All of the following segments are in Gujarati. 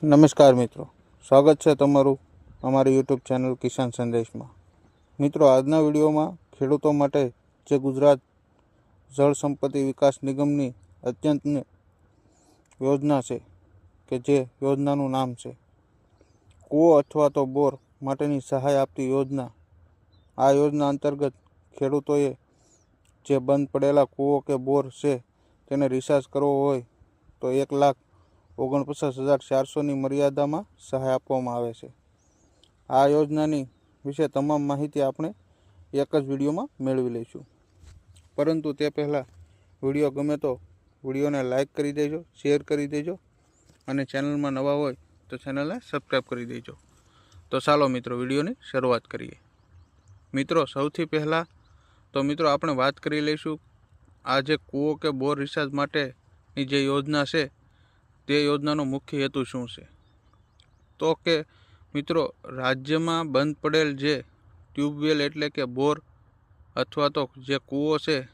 નમસ્કાર મિત્રો, સ્વાગત છે તમારું અમારી યુટ્યુબ ચેનલ કિસાન સંદેશમાં। મિત્રો, આજના વિડીયોમાં ખેડૂતો માટે જે ગુજરાત જળ સંપત્તિ વિકાસ નિગમની અત્યંત યોજના છે કે જે યોજનાનું નામ છે કૂવો અથવા તો બોર માટેની સહાય આપતી યોજના। આ યોજના અંતર્ગત ખેડૂતોએ જે બંધ પડેલા કૂવો કે બોર છે તેને રિચાર્જ કરવો હોય તો 1,49,400ની મર્યાદામાં સહાય આપવામાં આવે છે। આ યોજનાની વિશે તમામ માહિતી આપણે એક જ વિડીયોમાં મેળવી લઈશું, પરંતુ તે પહેલાં વિડીયો ગમે તો વિડીયોને લાઇક કરી દેજો, શેર કરી દેજો અને ચેનલમાં નવા હોય તો ચેનલને સબસ્ક્રાઈબ કરી દેજો। તો ચાલો મિત્રો, વિડીયોની શરૂઆત કરીએ। મિત્રો, સૌથી પહેલાં તો મિત્રો આપણે વાત કરી લઈશું આ જે કૂવો કે બોર રિચાર્જ માટેની જે યોજના છે તે યોજનાનો મુખ્ય હેતુ શું છે। તો કે મિત્રો, રાજ્યમાં બંધ પડેલ જે ટ્યુબવેલ એટલે કે બોર અથવા તો જે કૂવો છે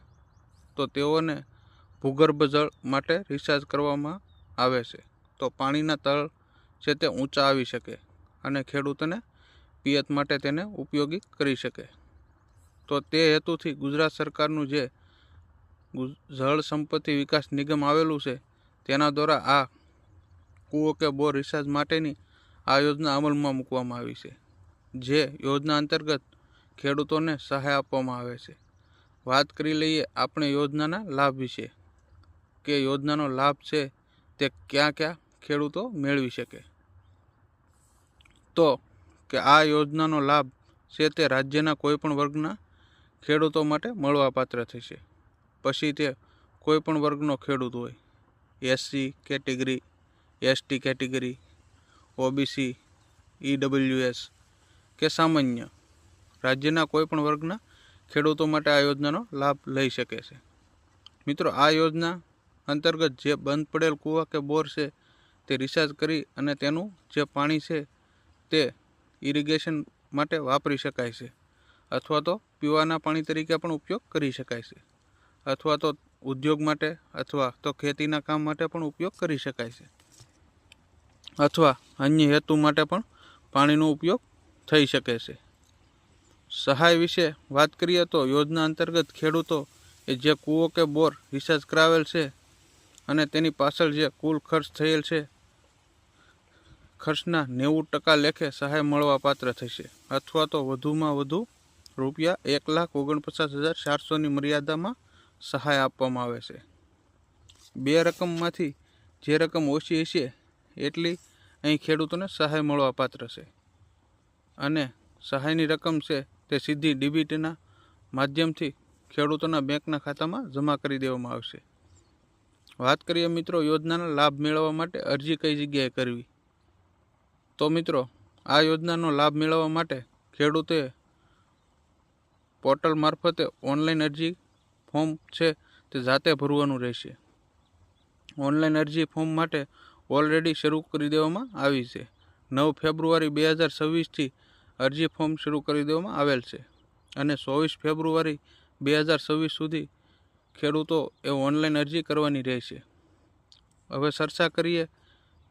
તો તેઓને ભૂગર્ભ જળ માટે રિચાર્જ કરવામાં આવે છે, તો પાણીના તળ છે તે ઊંચા આવી શકે અને ખેડૂતોને પિયત માટે તેને ઉપયોગી કરી શકે। તો તે હેતુથી ગુજરાત સરકારનું જે જળ સંપત્તિ વિકાસ નિગમ આવેલું છે તેના દ્વારા આ કૂવો કે બોર રિચાર્જ માટેની આ યોજના અમલમાં મૂકવામાં આવી છે, જે યોજના અંતર્ગત ખેડૂતોને સહાય આપવામાં આવે છે। વાત કરી લઈએ આપણે યોજનાના લાભ વિશે કે યોજનાનો લાભ છે તે ક્યાં ક્યાં ખેડૂતો મેળવી શકે। તો કે આ યોજનાનો લાભ છે તે રાજ્યના કોઈપણ વર્ગના ખેડૂતો માટે મળવાપાત્ર થશે। પછી તે કોઈપણ વર્ગનો ખેડૂત હોય, SC category, ST category, OBC, EWS કે સામાન્ય રાજ્યના કોઈપણ વર્ગના ખેડૂતો માટે આ યોજનાનો લાભ લઈ શકે છે। મિત્રો, આ યોજના અંતર્ગત જે બંધ પડેલ કૂવા કે બોર છે તે રિચાર્જ કરી અને તેનું જે પાણી છે તે ઇરિગેશન માટે વાપરી શકાય છે, અથવા તો પીવાના પાણી તરીકે પણ ઉપયોગ કરી શકાય છે, અથવા તો ઉદ્યોગ માટે અથવા તો ખેતીના કામ માટે પણ ઉપયોગ કરી શકાય છે, અથવા અન્ય હેતુ માટે પણ પાણીનો ઉપયોગ થઈ શકે છે। સહાય વિશે વાત કરીએ તો યોજના અંતર્ગત ખેડૂતો એ જે કૂવો કે બોર રિચાર્જ કરાવેલ છે અને તેની પાછળ જે કુલ ખર્ચ થયેલ છે ખર્ચના 90% લેખે સહાય મળવા પાત્ર થશે, અથવા તો વધુમાં વધુ રૂપિયા 1,49,400ની મર્યાદામાં સહાય આપવામાં આવે છે। બે રકમમાંથી જે રકમ ઓછી હશે એટલી અહીં ખેડૂતોને સહાય મળવા પાત્ર છે, અને સહાયની રકમ છે તે સીધી ડીબીટીના માધ્યમથી ખેડૂતોના બેંકના ખાતામાં જમા કરી દેવામાં આવશે। વાત કરીએ મિત્રો યોજનાના લાભ મેળવવા માટે અરજી કઈ જગ્યાએ કરવી। તો મિત્રો, આ યોજનાનો લાભ મેળવવા માટે ખેડૂતોએ પોર્ટલ મારફતે ઓનલાઈન અરજી ફોર્મ છે તે જાતે ભરવાનું રહેશે। ઓનલાઈન અરજી ફોર્મ માટે ઓલરેડી શરૂ કરી દેવામાં આવી છે। 9 ફેબ્રુઆરી 2026થી અરજી ફોર્મ શરૂ કરી દેવામાં આવેલ છે અને 24 ફેબ્રુઆરી 2026 સુધી ખેડૂતો એ ઓનલાઈન અરજી કરવાની રહેશે। હવે ચર્ચા કરીએ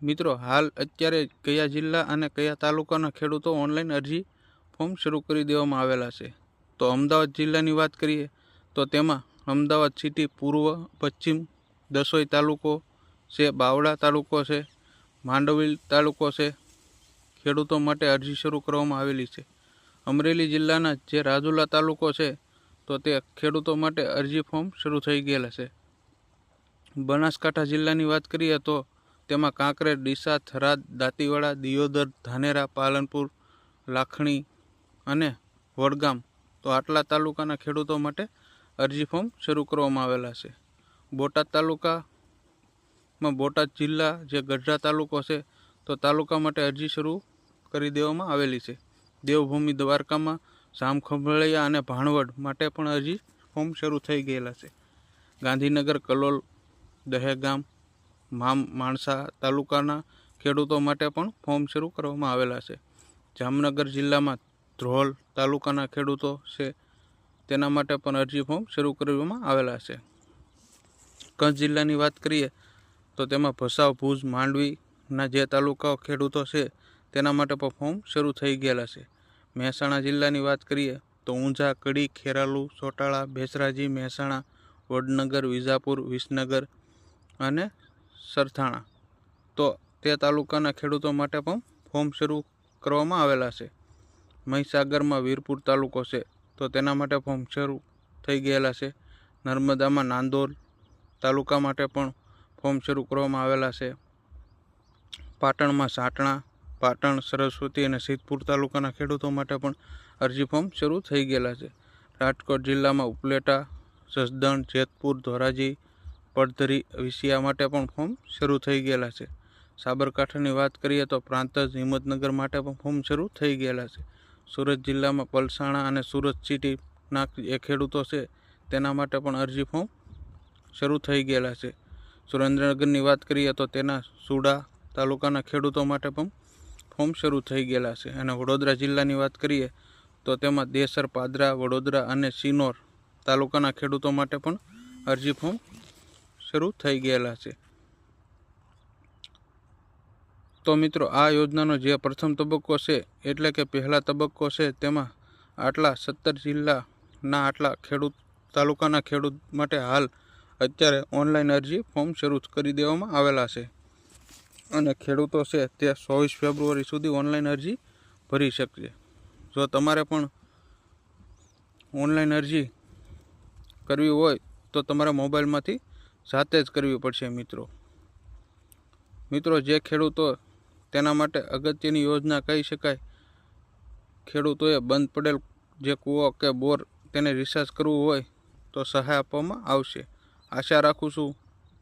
મિત્રો, હાલ અત્યારે કયા જિલ્લા અને કયા તાલુકાના ખેડૂતો ઓનલાઈન અરજી ફોર્મ શરૂ કરી દેવામાં આવેલા છે। તો અમદાવાદ જિલ્લાની વાત કરીએ તો તેમાં અમદાવાદ સિટી, પૂર્વ, પશ્ચિમ, દસોઈ તાલુકો છે, બાવળા તાલુકો છે, માંડવી તાલુકો છે, ખેડૂતો માટે અરજી શરૂ કરવામાં આવેલી છે। અમરેલી જિલ્લાના જે રાજુલા તાલુકો છે તો તે ખેડૂતો માટે અરજી ફોર્મ શરૂ થઈ ગયેલા છે। બનાસકાંઠા જિલ્લાની વાત કરીએ તો તેમાં કાંકરેજ, ડીસા, થરાદ, દાંતીવાડા, દિયોદર, ધાનેરા, પાલનપુર, લાખણી અને વડગામ તો આટલા તાલુકાના ખેડૂતો માટે અરજી ફોર્મ શરૂ કરવામાં આવેલા છે। બોટાદ તાલુકામાં બોટાદ જિલ્લા જે ગઢડા તાલુકો છે તો તાલુકા માટે અરજી શરૂ કરી દેવામાં આવેલી છે। દેવભૂમિ દ્વારકામાં જામખંભાળિયા અને ભાણવડ માટે પણ અરજી ફોર્મ શરૂ થઈ ગયેલા છે। ગાંધીનગર, કલોલ, દહેગામ, માણસા તાલુકાના ખેડૂતો માટે પણ ફોર્મ શરૂ કરવામાં આવેલા છે। જામનગર જિલ્લામાં ધ્રોલ તાલુકાના ખેડૂતો છે તેના માટે પણ અરજી ફોર્મ શરૂ કરવામાં આવેલા છે। કચ્છ જિલ્લાની વાત કરીએ તો તેમાં ભચાઉ, ભુજ, માંડવી, ના જે તાલુકાઓ ખેડૂતો છે તેના માટે પણ ફોર્મ શરૂ થઈ ગયેલા છે. મહેસાણા જિલ્લાની વાત કરીએ તો ઊંઝા, કડી, ખેરાલુ, ચોટાળા, બેચરાજી, મહેસાણા, વડનગર, વિજાપુર, વિસનગર અને સરથાણા તો તે તાલુકાના ખેડૂતો માટે પણ ફોર્મ શરૂ કરવામાં આવેલા છે. મહીસાગરમાં વીરપુર તાલુકો છે તો તેના માટે ફોર્મ શરૂ થઈ ગયેલા છે. નર્મદામાં નાંદોર તાલુકા માટે પણ ફોર્મ શરૂ કરવામાં આવેલા છે. પાટણમાં સાટણા, પાટણ, સરસ્વતી અને સિદ્ધપુર તાલુકાના ખેડૂતો માટે પણ અરજી ફોર્મ શરૂ થઈ ગયેલા છે. રાજકોટ જિલ્લામાં ઉપલેટા, જસદણ, જેતપુર, ધોરાજી, પડધરી, વિસિયા માટે પણ ફોર્મ શરૂ થઈ ગયેલા છે. સાબરકાંઠાની વાત કરીએ તો પ્રાંતજ, હિંમતનગર માટે પણ ફોર્મ શરૂ થઈ ગયેલા છે. સુરત જિલ્લામાં પલસાણા અને સુરત સિટીના જે ખેડૂતો છે તેના માટે પણ અરજી ફોર્મ શરૂ થઈ ગયેલા છે. સુરેન્દ્રનગરની વાત કરીએ તો તેના સુડા તાલુકાના ખેડૂતો માટે પણ ફોર્મ શરૂ થઈ ગયેલા છે. અને વડોદરા જિલ્લાની વાત કરીએ તો તેમાં દેસર, પાદરા, વડોદરા અને સિનોર તાલુકાના ખેડૂતો માટે પણ અરજી ફોર્મ શરૂ થઈ ગયેલા છે. તો મિત્રો આ યોજનાનો જે પ્રથમ તબક્કો છે એટલે કે પહેલા તબક્કો છે તેમાં આટલા 17 જિલ્લાના આટલા ખેડૂત તાલુકાના ખેડૂત માટે હાલ અત્યારે ઓનલાઈન અરજી ફોર્મ શરૂ કરી દેવામાં આવેલા છે. અને ખેડૂતો છે તે 24 ફેબ્રુઆરી સુધી ઓનલાઈન અરજી ભરી શકશે. જો તમારે પણ ઓનલાઈન અરજી કરવી હોય તો તમારા મોબાઈલમાંથી જાતે જ કરવી પડશે. મિત્રો જે ખેડૂતો તેના માટે અગત્યની યોજના કહી શકાય, ખેડૂતોએ બંધ પડેલ જે કૂવો કે બોર તેને રિચાર્જ કરવું હોય તો સહાય આપવામાં આવશે. આશા રાખું છું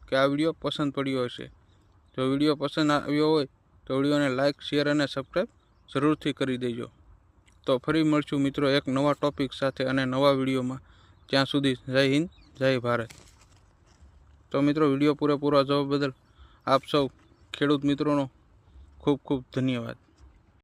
કે આ વિડીયો પસંદ પડ્યો હશે. જો વિડીયો પસંદ આવ્યો હોય તો વિડીયોને લાઇક, શેર અને સબસ્ક્રાઈબ જરૂરથી કરી દેજો. તો ફરી મળશું મિત્રો એક નવા ટોપિક સાથે અને નવા વિડીયોમાં. ત્યાં સુધી જય હિન્દ, જય ભારત. તો મિત્રો વિડીયો પૂરેપૂરો જોવા બદલ આપ સૌ ખેડૂત મિત્રોનો ખૂબ ખૂબ ધન્યવાદ.